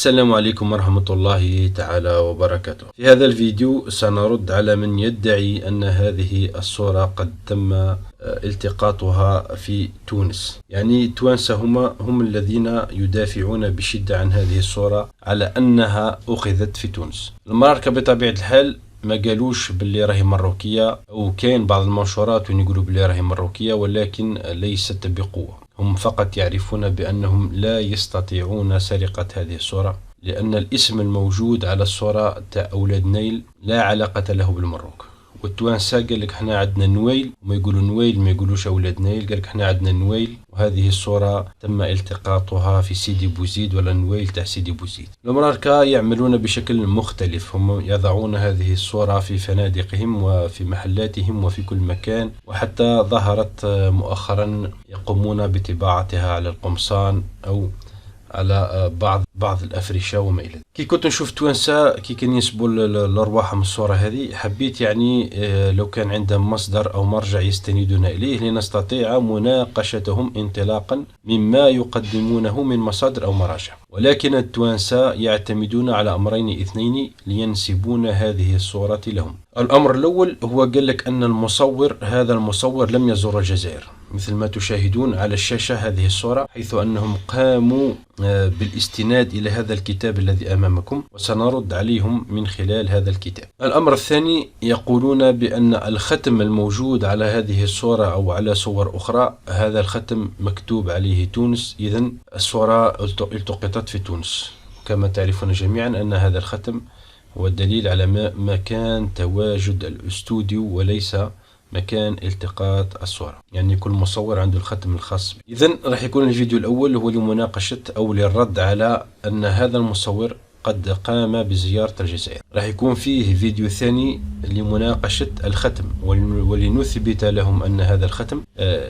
السلام عليكم ورحمة الله تعالى وبركاته. في هذا الفيديو سنرد على من يدعي أن هذه الصورة قد تم التقاطها في تونس. يعني التوانسة هم الذين يدافعون بشدة عن هذه الصورة على أنها أخذت في تونس. الماركة بطبيعة الحال ما قالوش باللي راهي مروكية، أو كان بعض المنشورات وين يقولوا باللي راهي مروكية، ولكن ليست بقوة. هم فقط يعرفون بأنهم لا يستطيعون سرقة هذه الصورة، لأن الاسم الموجود على الصورة تاع أولاد نيل لا علاقة له بالمروك. والتوانسة قال لك احنا عندنا نويل، وما يقولوا نويل ما يقولوش أولاد نيل، قال لك احنا عندنا نويل، وهذه الصورة تم التقاطها في سيدي بوزيد ولا نويل تاع سيدي بوزيد. الماركة يعملون بشكل مختلف، هم يضعون هذه الصورة في فنادقهم وفي محلاتهم وفي كل مكان، وحتى ظهرت مؤخرا يقومون بطباعتها على القمصان أو على بعض الأفرشة وما إلى ذلك. كي كنت نشوف توانسة كي كان ينسبوا الأرواح من الصورة هذه، حبيت يعني لو كان عندهم مصدر أو مرجع يستندون إليه لنستطيع مناقشتهم انطلاقا مما يقدمونه من مصادر أو مراجع. ولكن التوانسة يعتمدون على أمرين اثنين لينسبون هذه الصورة لهم. الأمر الأول هو قال لك أن هذا المصور لم يزور الجزائر، مثل ما تشاهدون على الشاشة هذه الصورة، حيث أنهم قاموا بالاستناد إلى هذا الكتاب الذي أمامكم، وسنرد عليهم من خلال هذا الكتاب. الأمر الثاني يقولون بأن الختم الموجود على هذه الصورة أو على صور أخرى، هذا الختم مكتوب عليه تونس، إذن الصورة التقطت في تونس. كما تعرفون جميعا أن هذا الختم هو الدليل على مكان تواجد الاستوديو وليس مكان التقاط الصورة. يعني كل مصور عنده الختم الخاص به. إذن راح يكون الفيديو الأول هو لمناقشة أو للرد على أن هذا المصور قد قام بزيارة الجزائر. راح يكون فيه فيديو ثاني لمناقشة الختم ولنثبت لهم أن هذا الختم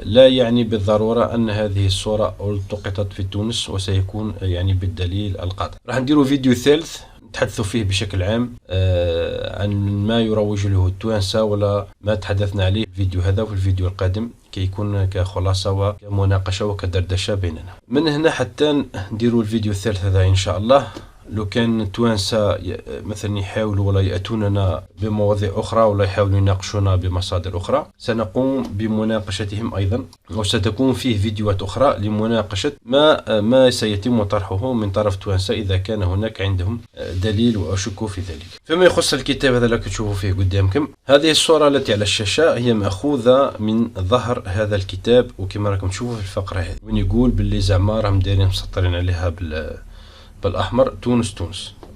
لا يعني بالضرورة أن هذه الصورة التقطت في تونس، وسيكون يعني بالدليل القاطع. راح نديروا فيديو ثالث نتحدثوا فيه بشكل عام عن ما يروج له التوانسة ولا ما تحدثنا عليه في الفيديو هذا وفي الفيديو القادم، كي يكون كخلاصة وكمناقشة وكدردشة بيننا. من هنا حتى نديروا الفيديو الثالث هذا إن شاء الله. لو كان التوانسة مثلا يحاولوا ولا يأتوننا بمواضيع أخرى ولا يحاولوا يناقشونا بمصادر أخرى، سنقوم بمناقشتهم أيضا، وستكون فيه فيديوهات أخرى لمناقشة ما سيتم طرحه من طرف توانسة إذا كان هناك عندهم دليل وأشك في ذلك. فيما يخص الكتاب هذا اللي تشوفوا فيه قدامكم، هذه الصورة التي على الشاشة هي مأخوذة من ظهر هذا الكتاب، وكما راكم تشوفوا في الفقرة هذه وين يقول باللي زعما راهم دايرين مسطرين عليها بالأحمر تونس.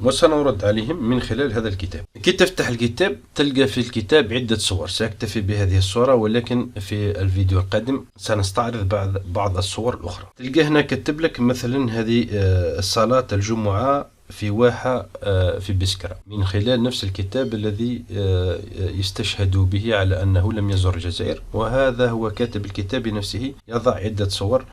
وسنرد عليهم من خلال هذا الكتاب. كي تفتح الكتاب تلقى في الكتاب عدة صور، سأكتفي بهذه الصورة، ولكن في الفيديو القادم سنستعرض بعض الصور الأخرى. تلقى هنا كتب لك مثلا هذه صلاة الجمعة في واحة في بسكرة، من خلال نفس الكتاب الذي يستشهد به على أنه لم يزور الجزائر. وهذا هو كاتب الكتاب بنفسه يضع عدة صور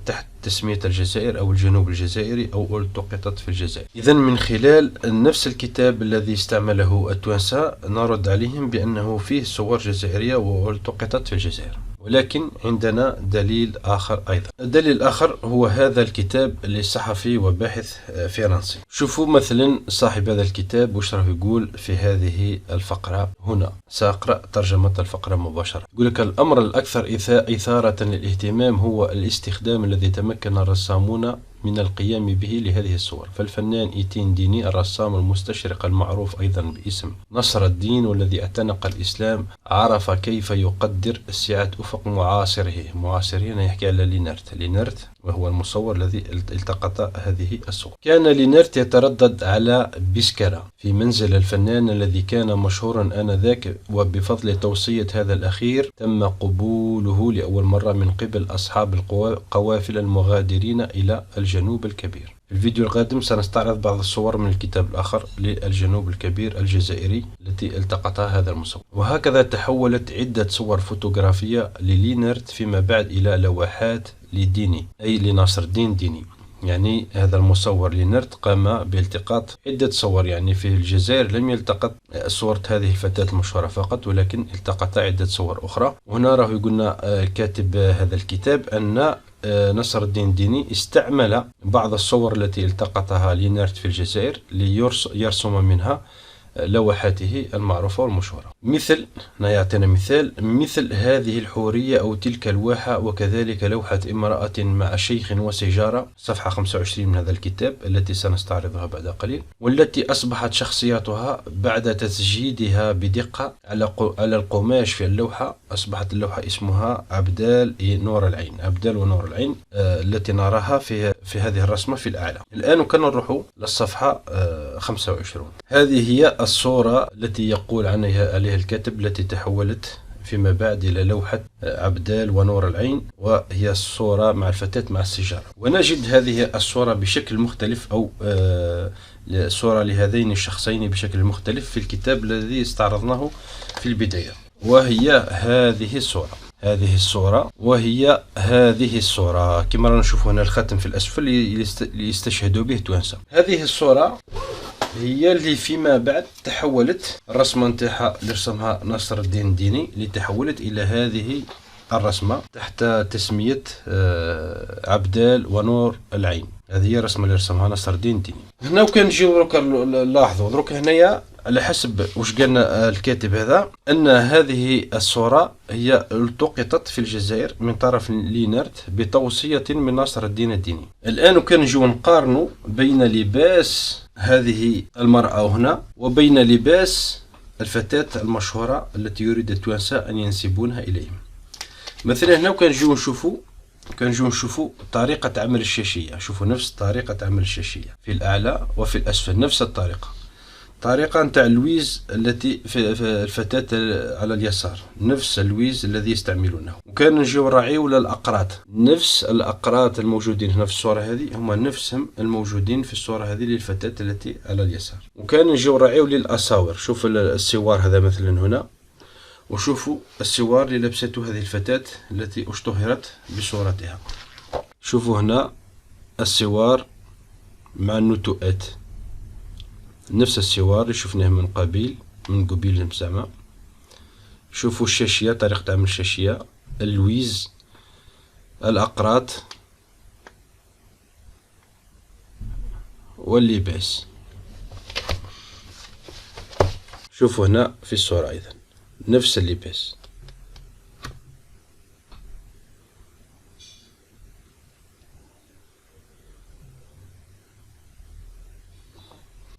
تحت تسمية الجزائر أو الجنوب الجزائري أو التقطت في الجزائر. إذن من خلال نفس الكتاب الذي استعمله التوانسة نرد عليهم بأنه فيه صور جزائرية والتقطت في الجزائر. ولكن عندنا دليل آخر أيضا. الدليل الآخر هو هذا الكتاب لصحفي وباحث فرنسي. شوفوا مثلا صاحب هذا الكتاب وش راه يقول في هذه الفقرة هنا. سأقرأ ترجمة الفقرة مباشرة. يقول لك الأمر الأكثر إثارة للاهتمام هو الاستخدام الذي تمكن الرسامون من القيام به لهذه الصور. فالفنان إيتين ديني الرسام المستشرق المعروف أيضا باسم نصر الدين، والذي اعتنق الإسلام، عرف كيف يقدر سعة أفق معاصرين يحكي على لينارت وهو المصور الذي التقط هذه الصور. كان لينارت يتردد على بسكرة في منزل الفنان الذي كان مشهورا آنذاك، وبفضل توصية هذا الأخير تم قبوله لأول مرة من قبل أصحاب القوافل المغادرين إلى الجنوب الكبير. في الفيديو القادم سنستعرض بعض الصور من الكتاب الآخر للجنوب الكبير الجزائري التي التقطها هذا المصور. وهكذا تحولت عدة صور فوتوغرافية للينارت فيما بعد إلى لوحات لديني، أي لناصر الدين ديني. يعني هذا المصور لينارت قام بالتقاط عدة صور، يعني في الجزائر لم يلتقط صورة هذه الفتاة المشهورة فقط، ولكن التقط عدة صور أخرى. وهنا راه يقولنا كاتب هذا الكتاب أن نصر الدين الديني استعمل بعض الصور التي التقطها لينارت في الجزائر ليرسم منها لوحاته المعروفة والمشهورة. يعطينا مثل هذه الحورية أو تلك الواحة، وكذلك لوحة امرأة مع شيخ وسيجارة، صفحة 25 من هذا الكتاب التي سنستعرضها بعد قليل، والتي أصبحت شخصياتها بعد تسجيدها بدقة على القماش في اللوحة. أصبحت اللوحة اسمها عبدال نور العين، عبدال ونور العين، التي نراها في هذه الرسمة في الأعلى. الآن كان نروح للصفحة 25. هذه هي الصورة التي يقول عليها الكاتب التي تحولت فيما بعد إلى لوحة عبدال ونور العين، وهي الصورة مع الفتاة مع السيجارة. ونجد هذه الصورة بشكل مختلف، أو صورة لهذين الشخصين بشكل مختلف في الكتاب الذي استعرضناه في البداية، وهي هذه الصورة كما نشوف هنا الختم في الأسفل ليستشهدوا به توانسة. هذه الصورة هي اللي فيما بعد تحولت الرسمة نتاعها اللي رسمها نصر الدين الديني، اللي تحولت إلى هذه الرسمة تحت تسمية عبدال ونور العين. هذه هي الرسمة اللي رسمها نصر الدين الديني. هنا وكان نجيو دروك نلاحظوا دروك هنايا على حسب واش قالنا الكاتب هذا، أن هذه الصورة هي التقطت في الجزائر من طرف لينارت بتوصية من نصر الدين الديني. الآن كان نجيو نقارنوا بين لباس هذه المرأة هنا وبين لباس الفتاة المشهورة التي يريد التوانسة أن ينسبونها إليهم. مثلا هنا كان نجيو نشوفوا طريقة عمل الشاشية. شوفوا نفس طريقة عمل الشاشية في الأعلى وفي الأسفل، نفس طريقة نتاع اللويز التي في الفتاة على اليسار، نفس اللويز الذي يستعملونه. وكان نجيو نراعيو للأقراط، نفس الأقراط الموجودين هنا في الصورة هذه هما نفسهم الموجودين في الصورة هذه للفتاة التي على اليسار. وكان نجيو نراعيو للأساور. شوف السوار هذا مثلا هنا، وشوفوا السوار اللي لبسته هذه الفتاة التي اشتهرت بصورتها. شوفوا هنا السوار مع النتوءات، نفس السوار اللي شفناه من قبيل زعما. شوفوا الشاشية، طريقة عمل الشاشية، اللويز، الأقراط واللباس. شوفوا هنا في الصورة أيضا نفس اللباس.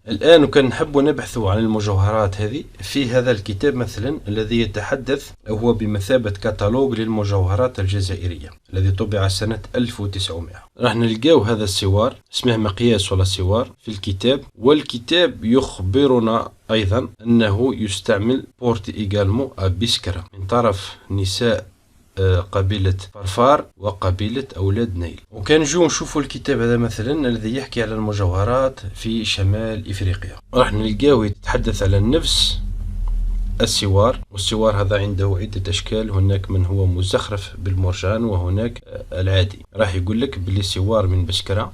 الآن كان نحب نبحث عن المجوهرات هذه في هذا الكتاب مثلا الذي يتحدث، أو هو بمثابة كتالوج للمجوهرات الجزائرية الذي طبع سنة 1900. راح نلقاو هذا السوار اسمه مقياس ولا سوار في الكتاب، والكتاب يخبرنا أيضا أنه يستعمل بورتي إيغالمون بسكرة من طرف نساء قبيلة فرفار وقبيلة أولاد نيل. وكان نجو نشوفوا الكتاب هذا مثلا الذي يحكي على المجوهرات في شمال إفريقيا، راح نلقاو يتحدث على نفس السوار. والسوار هذا عنده عدة أشكال، هناك من هو مزخرف بالمرجان وهناك العادي. راح يقول لك بلي سوار من بسكرة،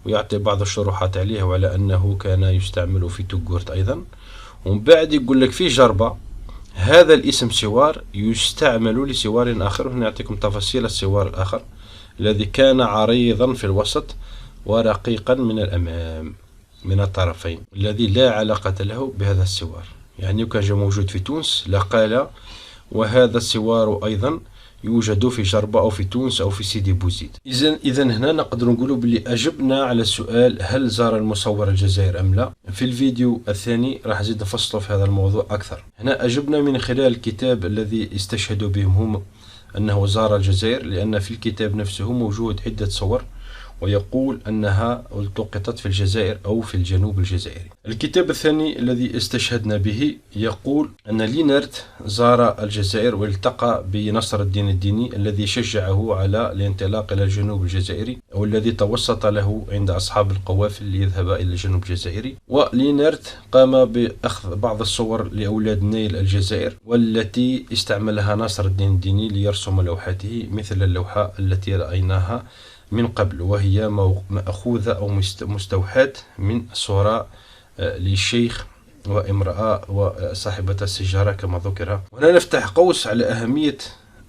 ويعطي بعض الشروحات عليه وعلى أنه كان يستعمل في توغورت أيضا. ومن بعد يقول لك في جربة هذا الاسم سوار يستعمل لسوار آخر. هنا يعطيكم تفاصيل السوار الآخر الذي كان عريضا في الوسط ورقيقا من الأمام من الطرفين، الذي لا علاقة له بهذا السوار. يعني كان موجود في تونس لقال، وهذا السوار أيضا يوجد في جربة أو في تونس أو في سيدي بوزيد. إذا هنا نقدر نقول بلي أجبنا على السؤال هل زار المصور الجزائر أم لا. في الفيديو الثاني راح نزيد نفصل في هذا الموضوع أكثر. هنا أجبنا من خلال الكتاب الذي استشهدوا بهم هم أنه زار الجزائر، لأن في الكتاب نفسه موجود عدة صور ويقول أنها التقطت في الجزائر أو في الجنوب الجزائري. الكتاب الثاني الذي استشهدنا به يقول أن لينارت زار الجزائر والتقى بنصر الدين الديني الذي شجعه على الانطلاق إلى الجنوب الجزائري، أو الذي توسط له عند أصحاب القوافل ليذهب إلى الجنوب الجزائري. ولينارت قام بأخذ بعض الصور لأولاد نيل الجزائر، والتي استعملها نصر الدين الديني ليرسم لوحاته مثل اللوحة التي رأيناها من قبل، وهي مأخوذة أو مستوحاة من صورة للشيخ وامرأة وصاحبة السجارة كما ذكر. وهنا نفتح قوس على أهمية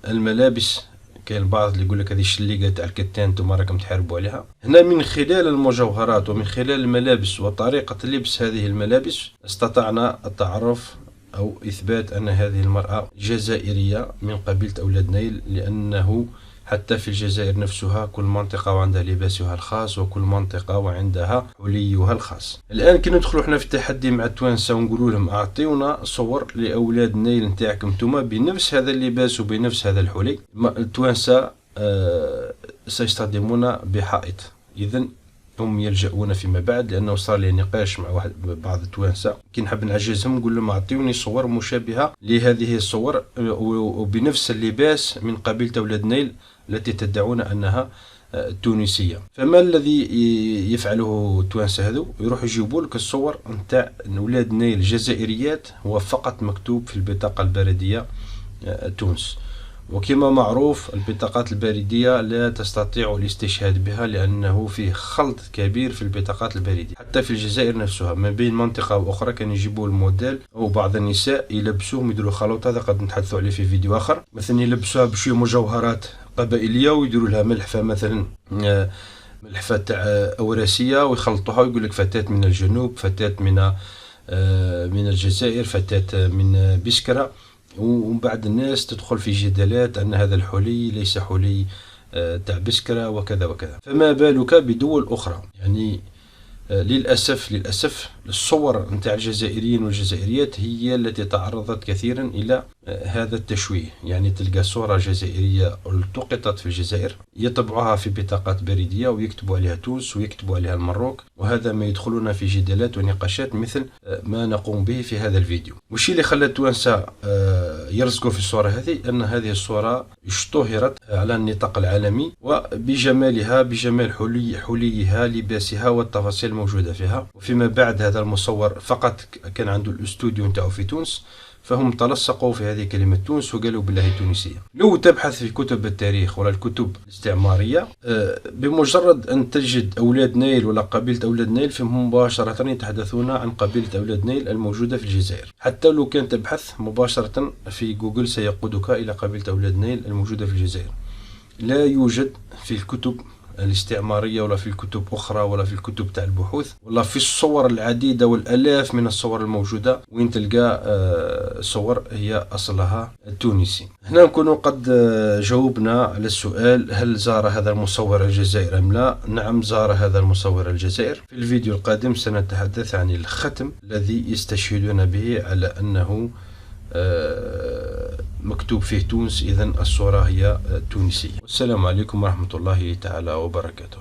الملابس كاين البعض اللي يقول لك هذه الشليقه تاع الكتان انتم راكم تحاربوا عليها. هنا من خلال المجوهرات ومن خلال الملابس وطريقه لبس هذه الملابس استطعنا التعرف أو إثبات أن هذه المرأة جزائرية من قبيلة أولاد نيل، لأنه حتى في الجزائر نفسها كل منطقة وعندها لباسها الخاص، وكل منطقة وعندها حليها الخاص. الآن كي ندخلوا احنا في التحدي مع التوانسة ونقولوا لهم أعطيونا صور لأولاد نيل نتاعكم نتوما بنفس هذا اللباس وبنفس هذا الحلي، التوانسة سيصطدمون بحائط. إذن هم يلجؤون فيما بعد، لأنه صار لي نقاش مع بعض التوانسة كي نحب نعجزهم نقول لهم أعطيوني صور مشابهة لهذه الصور وبنفس اللباس من قبيلة أولاد نيل التي تدعون أنها تونسية. فما الذي يفعله التوانسة هذو؟ يروح يجيبوا لك الصور نتاع أولاد نيل جزائريات هو فقط مكتوب في البطاقة البريدية تونس. وكما معروف البطاقات البريدية لا تستطيع الاستشهاد بها، لأنه فيه خلط كبير في البطاقات البريدية. حتى في الجزائر نفسها ما بين منطقة وأخرى كان يجيبوا الموديل أو بعض النساء يلبسوهم يديروا خلط، هذا قد نتحدثوا عليه في فيديو آخر. مثلا يلبسوها بشوية مجوهرات قبائلية ويديروا لها ملحفة، مثلا ملحفة تاع أوراسية، ويخلطوها ويقول لك فتاة من الجنوب، فتاة من الجزائر، فتاة من بسكرة. ومن بعد الناس تدخل في جدالات أن هذا الحلي ليس حلي تاع بسكرة وكذا وكذا. فما بالك بدول أخرى؟ يعني للأسف الصور نتاع الجزائريين والجزائريات هي التي تعرضت كثيرا إلى هذا التشويه. يعني تلقى صورة جزائرية التقطت في الجزائر يطبعوها في بطاقات بريدية ويكتبوا عليها تونس ويكتبوا عليها المروك، وهذا ما يدخلون في جدالات ونقاشات مثل ما نقوم به في هذا الفيديو. والشيء اللي خلى التوانسة يرزقوا في الصورة هذه أن هذه الصورة اشتهرت على النطاق العالمي وبجمالها، بجمال حليها، لباسها والتفاصيل الموجودة فيها. وفيما بعد هذا المصور فقط كان عنده الاستوديو نتاعو في تونس، فهم تلصقوا في هذه كلمة تونس وقالوا بالله تونسية. لو تبحث في كتب التاريخ ولا الكتب الاستعمارية بمجرد أن تجد أولاد نيل ولا قبيلة أولاد نيل فهم مباشرة يتحدثون عن قبيلة أولاد نيل الموجودة في الجزائر. حتى لو كان تبحث مباشرة في جوجل سيقودك إلى قبيلة أولاد نيل الموجودة في الجزائر. لا يوجد في الكتب الاستعمارية ولا في الكتب أخرى ولا في الكتب تاع البحوث ولا في الصور العديدة والألاف من الصور الموجودة وين تلقى صور هي أصلها تونسي. هنا نكون قد جاوبنا على السؤال: هل زار هذا المصور الجزائر أم لا؟ نعم، زار هذا المصور الجزائر. في الفيديو القادم سنتحدث عن الختم الذي يستشهدون به على أنه مكتوب فيه تونس، إذن الصورة هي تونسية. والسلام عليكم ورحمة الله تعالى وبركاته.